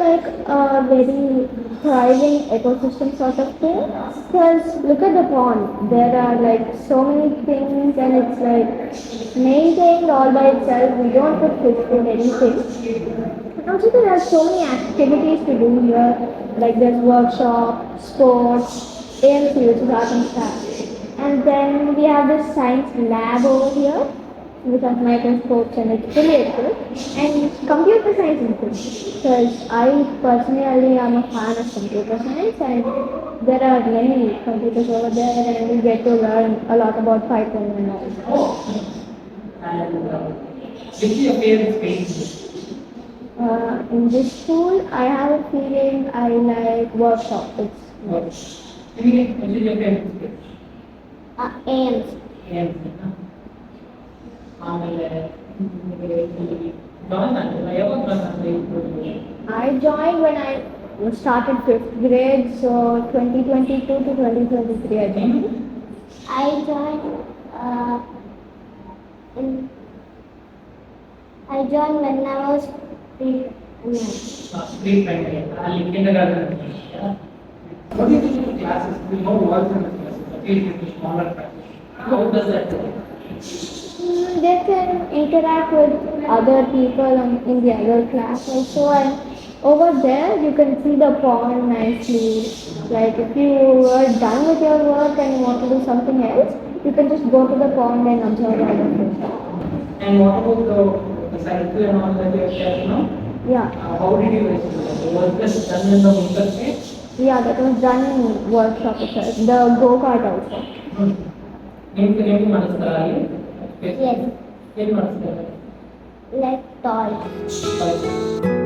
like a very thriving ecosystem sort of thing. Because look at the pond, there are like so many things, and it's like maintained all by itself. We don't put fish in anything. And also there are so many activities to do here. Like there's workshop, sports, AMC, which is art and craft. And then we have this science lab over here, which has microscopes, and it's really good. And computer science is good because I personally am a fan of computer science, and there are many computers over there, and we get to learn a lot about Python and all. And which is your favorite space? In this school, I have a feeling I like workshop. It's What? Which is your favorite space? AMC. And ಆಮೇಲೆ join ಆಗಿಲ್ಲ ಯಾವಾಗ join ಆಗಲಿ I joined when I started 5th grade, so 2022 to 2023 I joined. I joined in I joined when I was pre primary ಅಲ್ಲಿ kindergarten What do you think of classes? We know words in the classes, but it is smaller classes. How does that work? They can interact with other people in the other class also, and over there you can see the pond nicely. Like if you are done with your work and you want to do something else, you can just go to the pond and observe all the fish. And what about the cycle and all that you have shared now? Yeah. How did you guys do that? Was this done in the winter phase? Yeah, that was done in workshop itself. The go-kart also. ನಿಮ್ಗೆ ಮಾಡಿಸ್ತಾರ ಅಲ್ಲಿ Yes. ಏನು ಮಾಡಿಸ್ತಾರೆ Like toys.